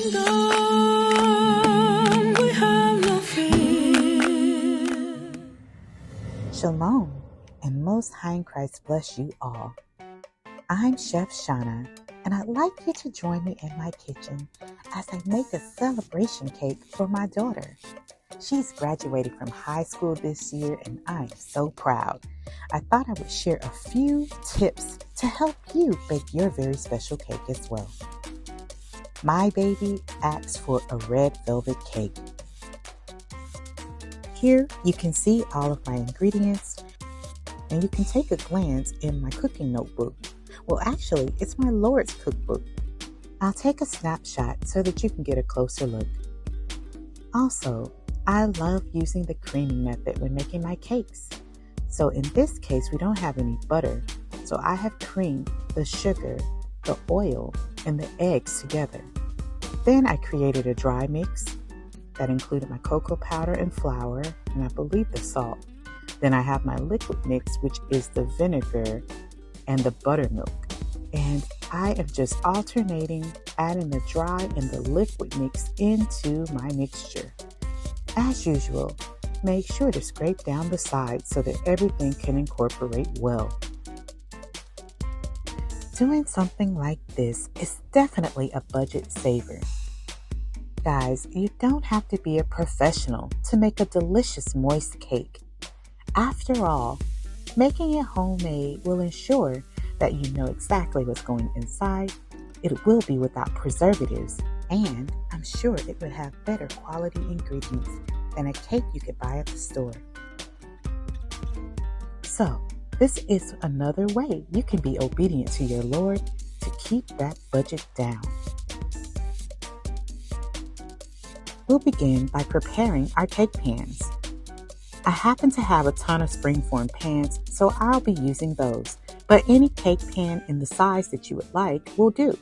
kingdom, we have no fear. Shalom, and Most High in Christ bless you all. I'm Chef Shauna, and I'd like you to join me in my kitchen as I make a celebration cake for my daughter. She's graduating from high school this year, and I'm so proud. I thought I would share a few tips to help you bake your very special cake as well. My baby asked for a red velvet cake. Here you can see all of my ingredients, and you can take a glance in my cooking notebook. Well, actually, it's my Lord's cookbook. I'll take a snapshot so that you can get a closer look. Also, I love using the creaming method when making my cakes. So in this case, we don't have any butter, so I have creamed the sugar, the oil, and the eggs together. Then I created a dry mix that included my cocoa powder and flour, and I believe the salt. Then I have my liquid mix, which is the vinegar and the buttermilk. And I am just alternating, adding the dry and the liquid mix into my mixture. As usual, make sure to scrape down the sides so that everything can incorporate well. Doing something like this is definitely a budget saver. Guys, you don't have to be a professional to make a delicious moist cake. After all, making it homemade will ensure that you know exactly what's going inside. It will be without preservatives, and I'm sure it would have better quality ingredients than a cake you could buy at the store. So, this is another way you can be obedient to your Lord to keep that budget down. We'll begin by preparing our cake pans. I happen to have a ton of springform pans, so I'll be using those, but any cake pan in the size that you would like will do.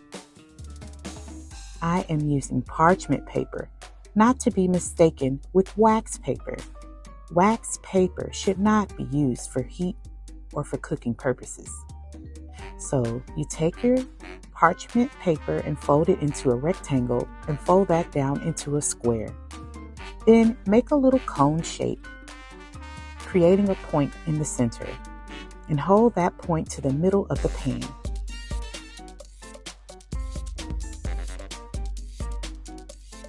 I am using parchment paper, not to be mistaken with wax paper. Wax paper should not be used for heat or for cooking purposes. So you take your parchment paper and fold it into a rectangle and fold that down into a square. Then make a little cone shape, creating a point in the center, and hold that point to the middle of the pan.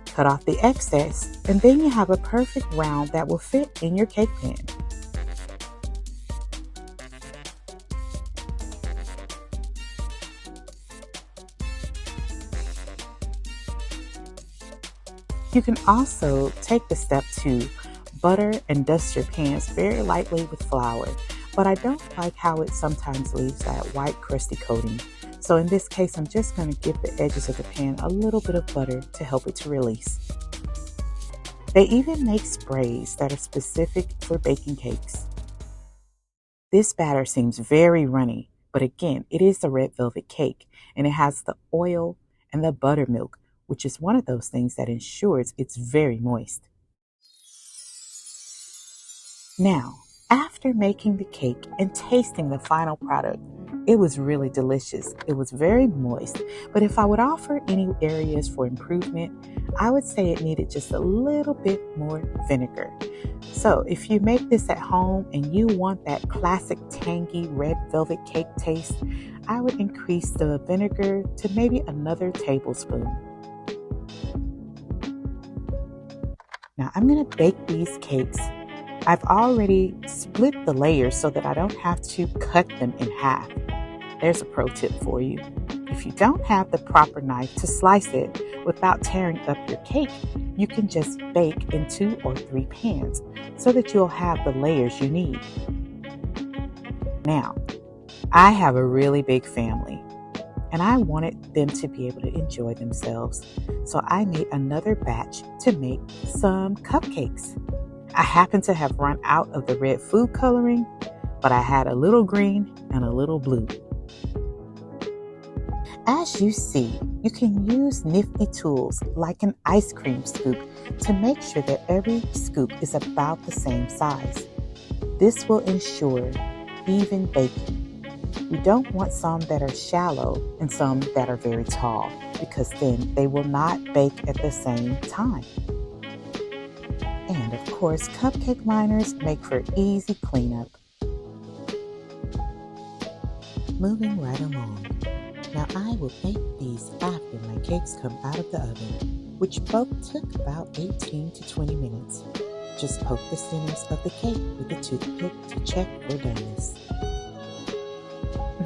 Cut off the excess, and then you have a perfect round that will fit in your cake pan. You can also take the step to butter and dust your pans very lightly with flour, but I don't like how it sometimes leaves that white crusty coating. So in this case, I'm just going to give the edges of the pan a little bit of butter to help it to release. They even make sprays that are specific for baking cakes. This batter seems very runny, but again, it is a red velvet cake, and it has the oil and the buttermilk, which is one of those things that ensures it's very moist. Now, after making the cake and tasting the final product, it was really delicious. It was very moist, but if I would offer any areas for improvement, I would say it needed just a little bit more vinegar. So if you make this at home and you want that classic tangy red velvet cake taste, I would increase the vinegar to maybe another tablespoon. Now I'm going to bake these cakes. I've already split the layers so that I don't have to cut them in half. There's a pro tip for you. If you don't have the proper knife to slice it without tearing up your cake, you can just bake in 2 or 3 pans so that you'll have the layers you need. Now, I have a really big family, and I wanted them to be able to enjoy themselves. So I made another batch to make some cupcakes. I happen to have run out of the red food coloring, but I had a little green and a little blue. As you see, you can use nifty tools like an ice cream scoop to make sure that every scoop is about the same size. This will ensure even baking. You don't want some that are shallow and some that are very tall. because then they will not bake at the same time. And of course, cupcake liners make for easy cleanup. Moving right along. Now I will bake these after my cakes come out of the oven, which both took about 18 to 20 minutes. Just poke the centers of the cake with a toothpick to check for doneness.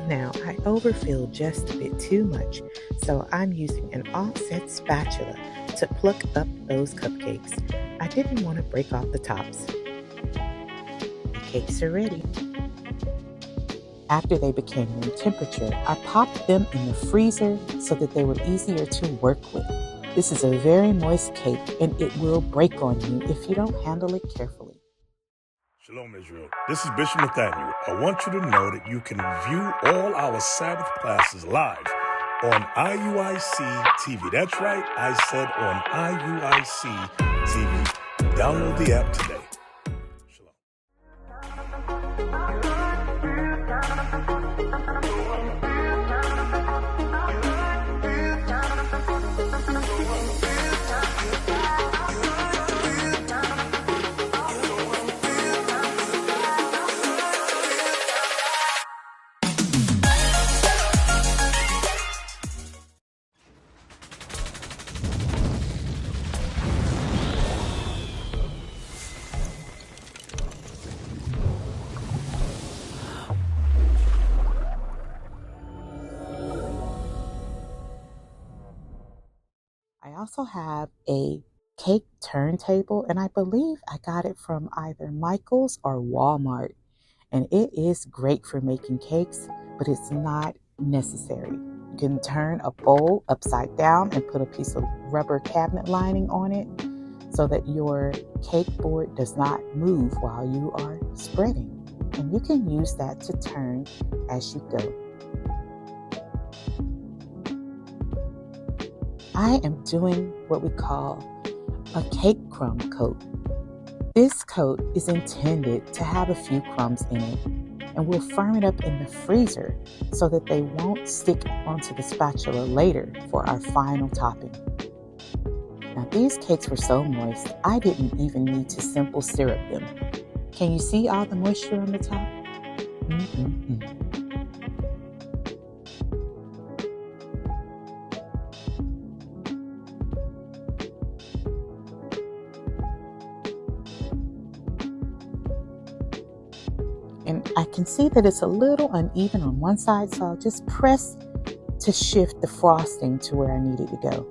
Now I overfilled just a bit too much, so I'm using an offset spatula to pluck up those cupcakes. I didn't want to break off the tops. The cakes are ready. After they became room temperature, I popped them in the freezer so that they were easier to work with. This is a very moist cake and it will break on you if you don't handle it carefully. Shalom, Israel. This is Bishop Nathaniel. I want you to know that you can view all our Sabbath classes live on IUIC TV. That's right, I said on IUIC TV. Download the app today. Shalom. I also have a cake turntable, and I believe I got it from either Michael's or Walmart. And it is great for making cakes, but it's not necessary. You can turn a bowl upside down and put a piece of rubber cabinet lining on it so that your cake board does not move while you are spreading. And you can use that to turn as you go. I am doing what we call a cake crumb coat. This coat is intended to have a few crumbs in it, and we'll firm it up in the freezer so that they won't stick onto the spatula later for our final topping. Now these cakes were so moist, I didn't even need to simple syrup them. Can you see all the moisture on the top? And I can see that it's a little uneven on one side, so I'll just press to shift the frosting to where I need it to go.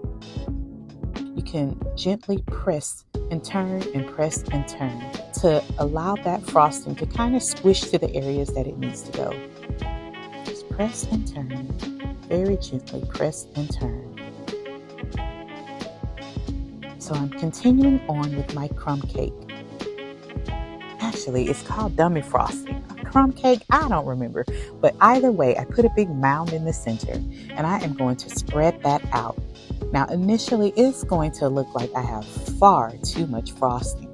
You can gently press and turn and press and turn to allow that frosting to kind of squish to the areas that it needs to go. Just press and turn, very gently press and turn. So I'm continuing on with my crumb cake. Actually, it's called dummy frosting. A crumb cake, I don't remember. But either way, I put a big mound in the center and I am going to spread that out. Now, initially, it's going to look like I have far too much frosting.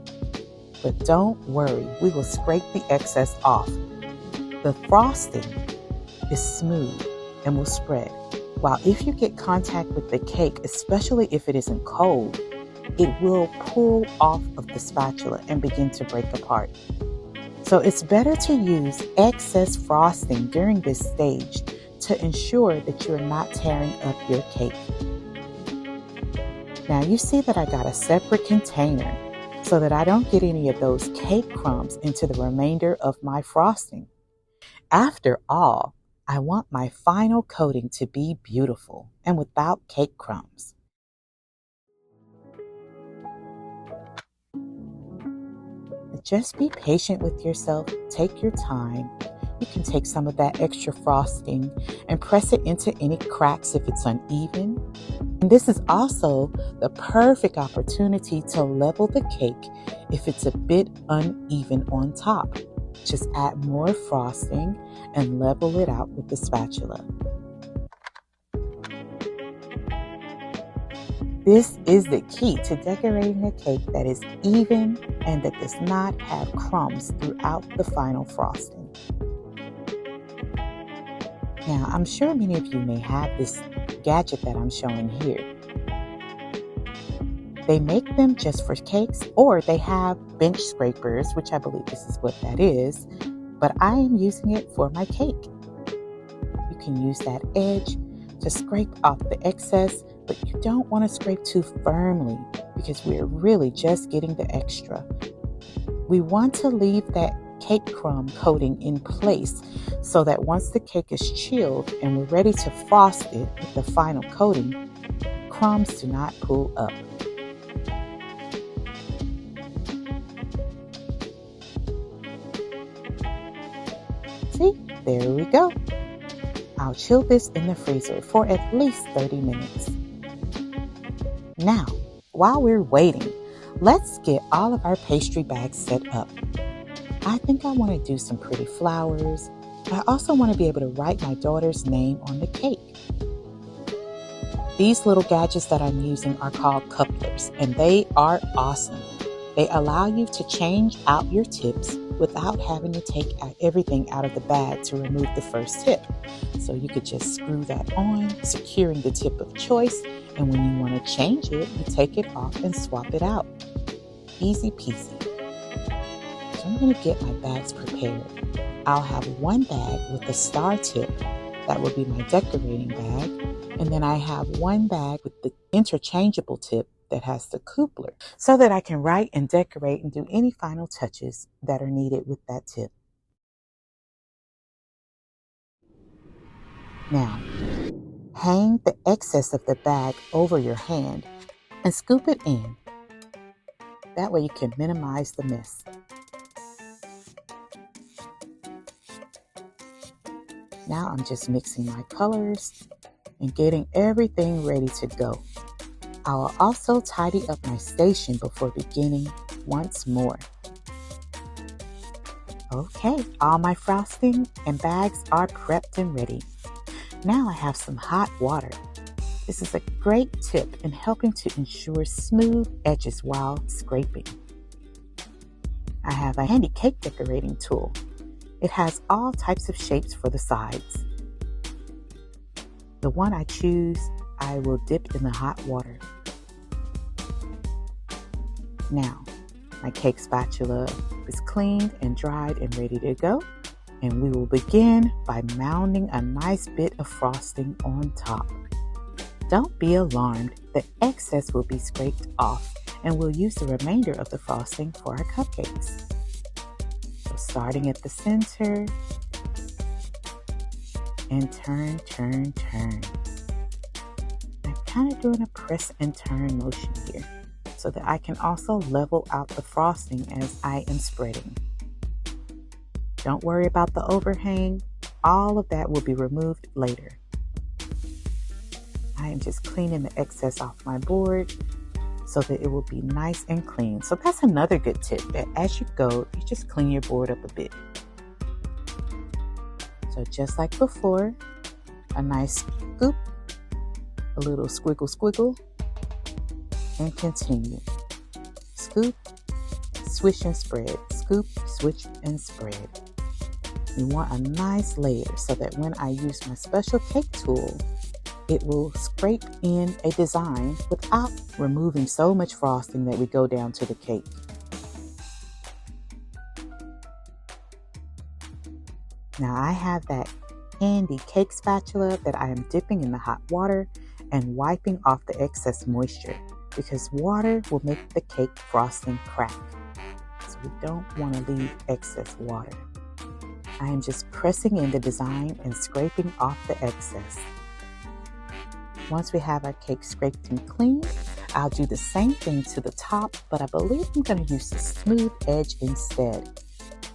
But don't worry, we will scrape the excess off. The frosting is smooth and will spread. While if you get contact with the cake, especially if it isn't cold, it will pull off of the spatula and begin to break apart. So it's better to use excess frosting during this stage to ensure that you're not tearing up your cake. Now you see that I got a separate container so that I don't get any of those cake crumbs into the remainder of my frosting. After all, I want my final coating to be beautiful and without cake crumbs. Just be patient with yourself. Take your time. You can take some of that extra frosting and press it into any cracks if it's uneven. And this is also the perfect opportunity to level the cake if it's a bit uneven on top. Just add more frosting and level it out with the spatula. This is the key to decorating a cake that is even and that does not have crumbs throughout the final frosting. Now, I'm sure many of you may have this gadget that I'm showing here. They make them just for cakes, or they have bench scrapers, which I believe this is what that is, but I am using it for my cake. You can use that edge to scrape off the excess, but you don't want to scrape too firmly because we're really just getting the extra. We want to leave that cake crumb coating in place so that once the cake is chilled and we're ready to frost it with the final coating, crumbs do not pull up. See, there we go. I'll chill this in the freezer for at least 30 minutes. Now, while we're waiting, let's get all of our pastry bags set up. I think I want to do some pretty flowers. I also want to be able to write my daughter's name on the cake. These little gadgets that I'm using are called couplers, and they are awesome. They allow you to change out your tips without having to take everything out of the bag to remove the first tip. So you could just screw that on, securing the tip of choice, and when you want to change it, you take it off and swap it out. Easy peasy. So I'm going to get my bags prepared. I'll have one bag with the star tip. That will be my decorating bag. And then I have one bag with the interchangeable tip that has the coupler so that I can write and decorate and do any final touches that are needed with that tip. Now, hang the excess of the bag over your hand and scoop it in. That way you can minimize the mess. Now I'm just mixing my colors and getting everything ready to go. I will also tidy up my station before beginning once more. Okay, all my frosting and bags are prepped and ready. Now I have some hot water. This is a great tip in helping to ensure smooth edges while scraping. I have a handy cake decorating tool. It has all types of shapes for the sides. The one I choose, I will dip in the hot water. Now, my cake spatula is cleaned and dried and ready to go. And we will begin by mounding a nice bit of frosting on top. Don't be alarmed, the excess will be scraped off and we'll use the remainder of the frosting for our cupcakes. So starting at the center and turn. I'm kind of doing a press and turn motion here so that I can also level out the frosting as I am spreading. Don't worry about the overhang. All of that will be removed later. I am just cleaning the excess off my board so that it will be nice and clean. So that's another good tip, that as you go, you just clean your board up a bit. So just like before, a nice scoop, a little squiggle, and continue. Scoop, swish and spread. Scoop, switch, and spread. You want a nice layer so that when I use my special cake tool, it will scrape in a design without removing so much frosting that we go down to the cake. Now I have that handy cake spatula that I am dipping in the hot water and wiping off the excess moisture because water will make the cake frosting crack. So we don't want to leave excess water. I am just pressing in the design and scraping off the excess. Once we have our cake scraped and clean, I'll do the same thing to the top, but I believe I'm going to use the smooth edge instead.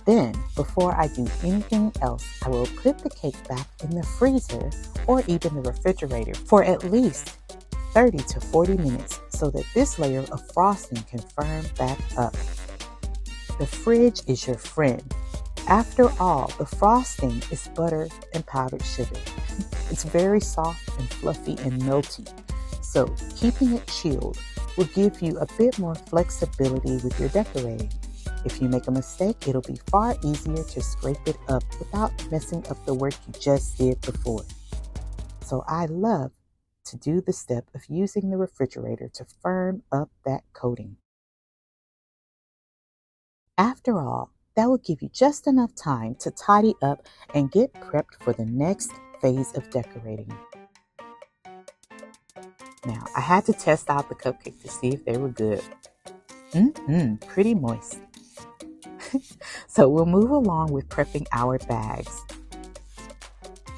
Then, before I do anything else, I will put the cake back in the freezer or even the refrigerator for at least 30 to 40 minutes so that this layer of frosting can firm back up. The fridge is your friend. After all, the frosting is butter and powdered sugar. It's very soft and fluffy and melty, so keeping it chilled will give you a bit more flexibility with your decorating. If you make a mistake, it'll be far easier to scrape it up without messing up the work you just did before. So I love to do the step of using the refrigerator to firm up that coating. After all, that will give you just enough time to tidy up and get prepped for the next phase of decorating. Now, I had to test out the cupcake to see if they were good. Pretty moist. So we'll move along with prepping our bags.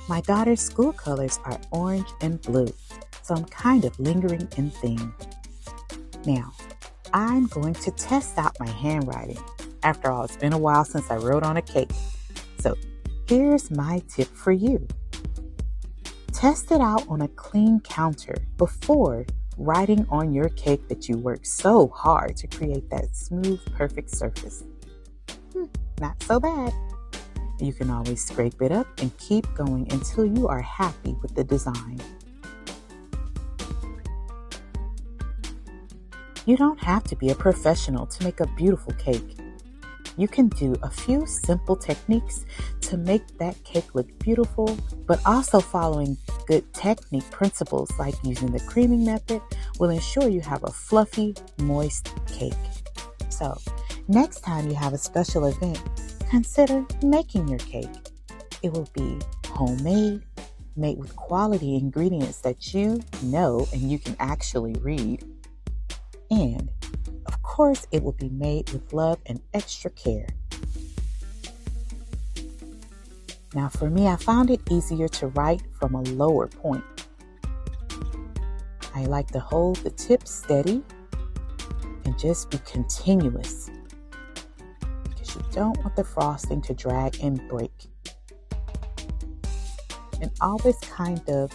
My daughter's school colors are orange and blue, so I'm kind of lingering in theme. Now, I'm going to test out my handwriting. After all, it's been a while since I wrote on a cake. So here's my tip for you. Test it out on a clean counter before writing on your cake that you worked so hard to create that smooth, perfect surface. Not so bad. You can always scrape it up and keep going until you are happy with the design. You don't have to be a professional to make a beautiful cake. You can do a few simple techniques to make that cake look beautiful, but also following good technique principles like using the creaming method will ensure you have a fluffy, moist cake. So, next time you have a special event, consider making your cake. It will be homemade, made with quality ingredients that you know and you can actually read. And, of course, it will be made with love and extra care. Now, for me, I found it easier to write from a lower point. I like to hold the tip steady and just be continuous, because you don't want the frosting to drag and break. And always kind of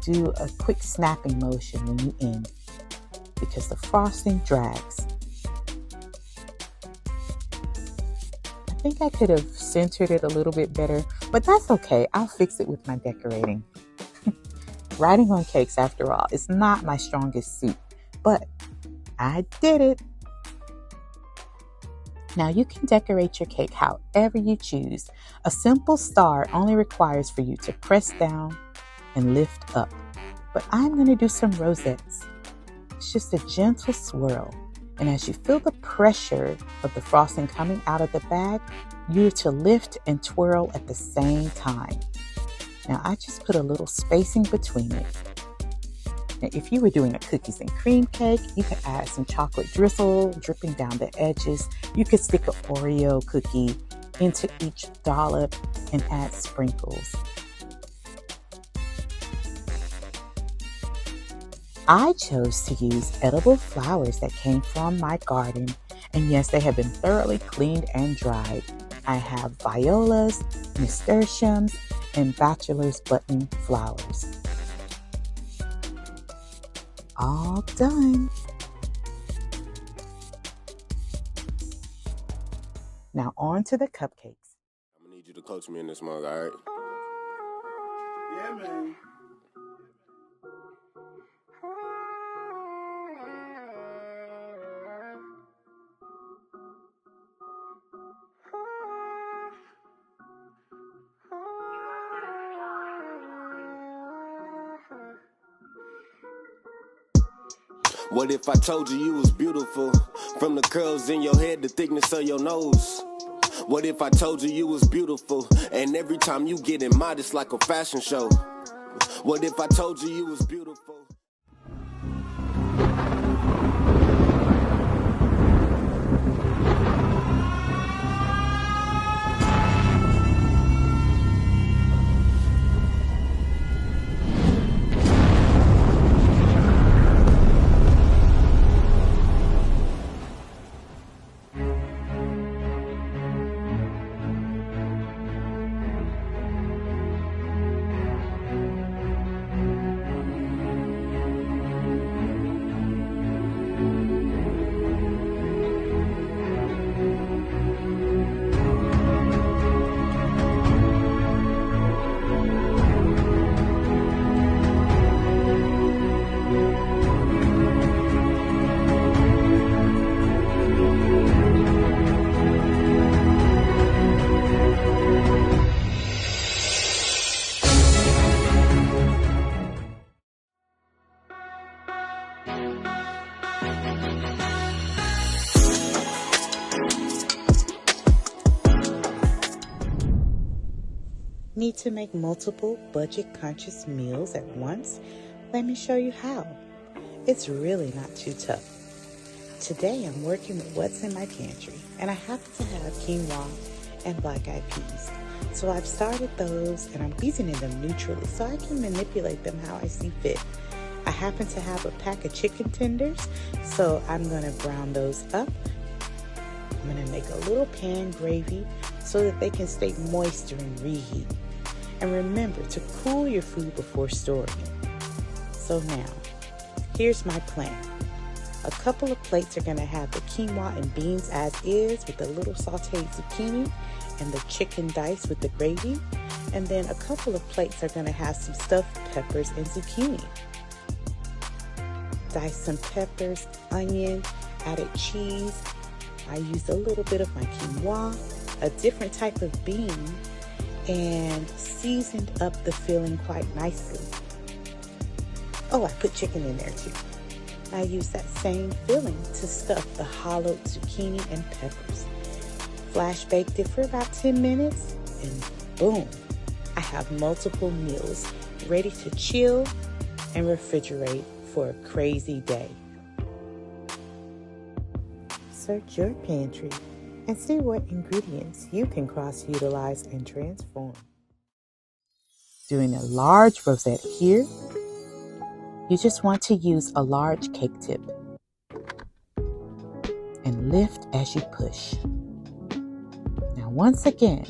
do a quick snapping motion when you end, because the frosting drags. I think I could have centered it a little bit better, but that's okay. I'll fix it with my decorating. Writing on cakes, after all, is not my strongest suit, but I did it. Now you can decorate your cake however you choose. A simple star only requires for you to press down and lift up, but I'm going to do some rosettes. It's just a gentle swirl, and as you feel the pressure of the frosting coming out of the bag, you're to lift and twirl at the same time. Now I just put a little spacing between it. Now if you were doing a cookies and cream cake, you could add some chocolate drizzle dripping down the edges. You could stick an Oreo cookie into each dollop and add sprinkles. I chose to use edible flowers that came from my garden, and yes, they have been thoroughly cleaned and dried. I have violas, nasturtiums, and bachelor's button flowers. All done. Now on to the cupcakes. I'm gonna need you to coach me in this mug, all right? Yeah, man. What if I told you was beautiful? From the curls in your head, the thickness of your nose. What if I told you was beautiful? And every time you get in modest like a fashion show. What if I told you was beautiful? Need to make multiple budget-conscious meals at once? Let me show you how. It's really not too tough. Today I'm working with what's in my pantry, and I happen to have quinoa and black-eyed peas. So I've started those, and I'm seasoning them neutrally so I can manipulate them how I see fit. I happen to have a pack of chicken tenders, so I'm going to brown those up. I'm going to make a little pan gravy so that they can stay moist during reheat. And remember to cool your food before storing it. So now, here's my plan. A couple of plates are going to have the quinoa and beans as is with a little sauteed zucchini and the chicken diced with the gravy. And then a couple of plates are going to have some stuffed peppers and zucchini. Dice some peppers, onion, added cheese. I used a little bit of my quinoa, a different type of bean, and seasoned up the filling quite nicely. Oh, I put chicken in there too. I used that same filling to stuff the hollowed zucchini and peppers. Flash baked it for about 10 minutes, and boom, I have multiple meals ready to chill and refrigerate for a crazy day. Search your pantry and see what ingredients you can cross-utilize and transform. Doing a large rosette here, you just want to use a large cake tip and lift as you push. Now once again,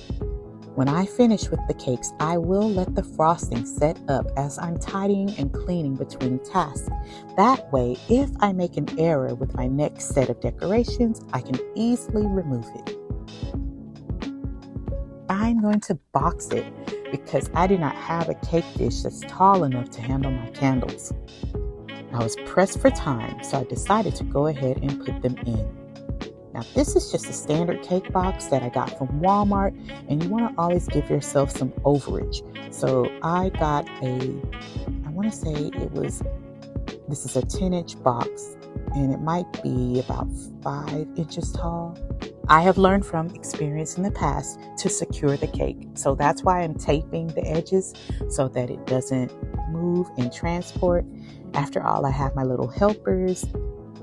when I finish with the cakes, I will let the frosting set up as I'm tidying and cleaning between tasks. That way, if I make an error with my next set of decorations, I can easily remove it. I'm going to box it because I do not have a cake dish that's tall enough to handle my candles. I was pressed for time, so I decided to go ahead and put them in. Now, this is just a standard cake box that I got from Walmart, and you want to always give yourself some overage. So I got this is a 10-inch box, and it might be about 5 inches tall. I have learned from experience in the past to secure the cake. So that's why I'm taping the edges so that it doesn't move and transport. After all, I have my little helpers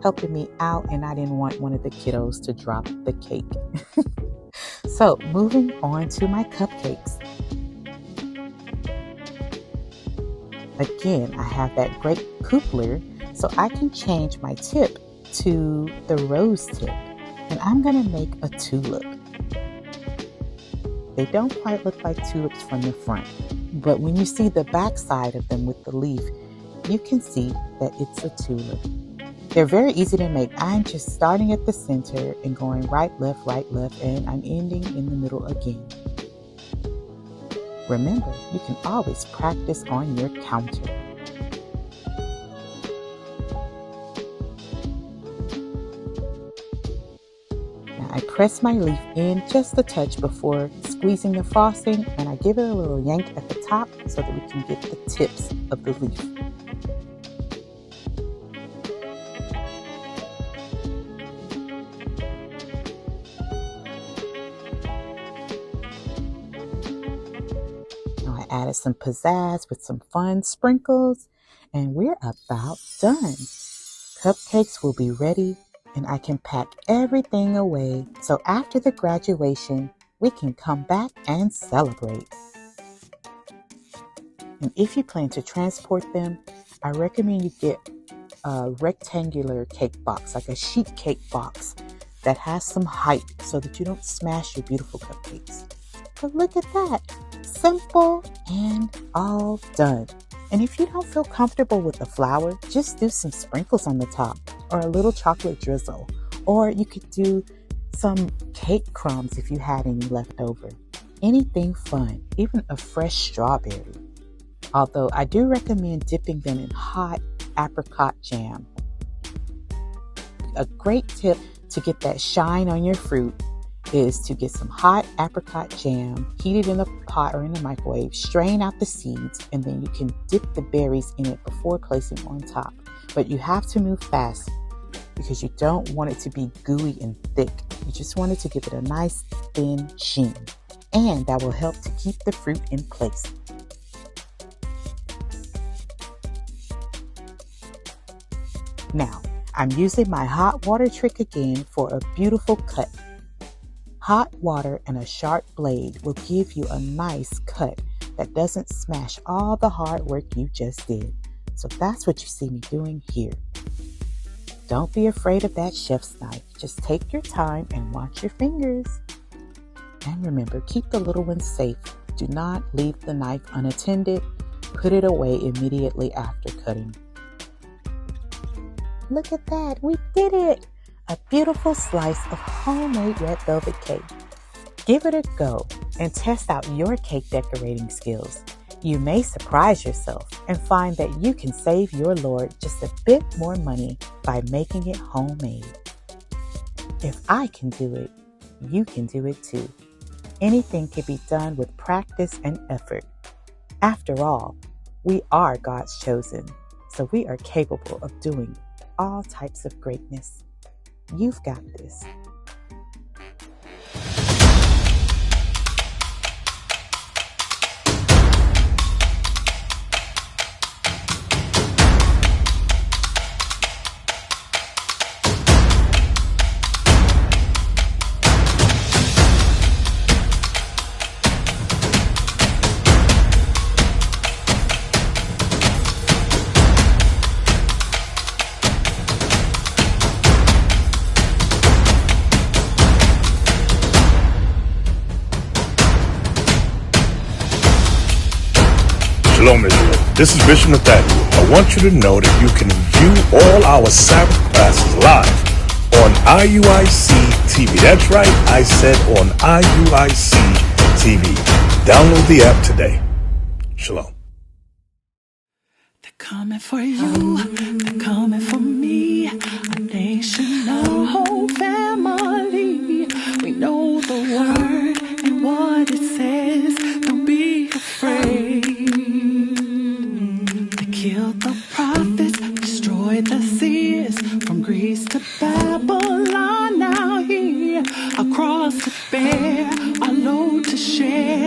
helping me out, and I didn't want one of the kiddos to drop the cake. So moving on to my cupcakes. Again, I have that great coupler, so I can change my tip to the rose tip, and I'm going to make a tulip. They don't quite look like tulips from the front, but when you see the back side of them with the leaf, you can see that it's a tulip. They're very easy to make. I'm just starting at the center and going right, left, and I'm ending in the middle again. Remember, you can always practice on your counter. Now I press my leaf in just a touch before squeezing the frosting, and I give it a little yank at the top so that we can get the tips of the leaf. Added some pizzazz with some fun sprinkles, and we're about done. Cupcakes will be ready, and I can pack everything away so after the graduation, we can come back and celebrate. And if you plan to transport them, I recommend you get a rectangular cake box, like a sheet cake box that has some height so that you don't smash your beautiful cupcakes. But look at that. Simple and all done. And if you don't feel comfortable with the flour, just do some sprinkles on the top or a little chocolate drizzle. Or you could do some cake crumbs if you had any left over. Anything fun, even a fresh strawberry. Although I do recommend dipping them in hot apricot jam. A great tip to get that shine on your fruit is to get some hot apricot jam, heat it in the pot or in the microwave, strain out the seeds, and then you can dip the berries in it before placing on top. But you have to move fast because you don't want it to be gooey and thick. You just want it to give it a nice thin sheen. and that will help to keep the fruit in place. Now, I'm using my hot water trick again for a beautiful cut. Hot water and a sharp blade will give you a nice cut that doesn't smash all the hard work you just did. So that's what you see me doing here. Don't be afraid of that chef's knife. Just take your time and watch your fingers. And remember, keep the little ones safe. Do not leave the knife unattended. Put it away immediately after cutting. Look at that, we did it! A beautiful slice of homemade red velvet cake. Give it a go and test out your cake decorating skills. You may surprise yourself and find that you can save your Lord just a bit more money by making it homemade. If I can do it, you can do it too. Anything can be done with practice and effort. After all, we are God's chosen, so we are capable of doing all types of greatness. You've got this. Shalom Israel. This is Bishop Nathaniel. I want you to know that you can view all our Sabbath classes live on IUIC TV. That's right, I said on IUIC TV. Download the app today. Shalom. They're coming for you, they're coming for me. A nation, a whole family. We know the word and what it says. Don't be afraid. They killed the prophets, destroyed the seers. From Greece to Babylon, now here across to bear our load to share.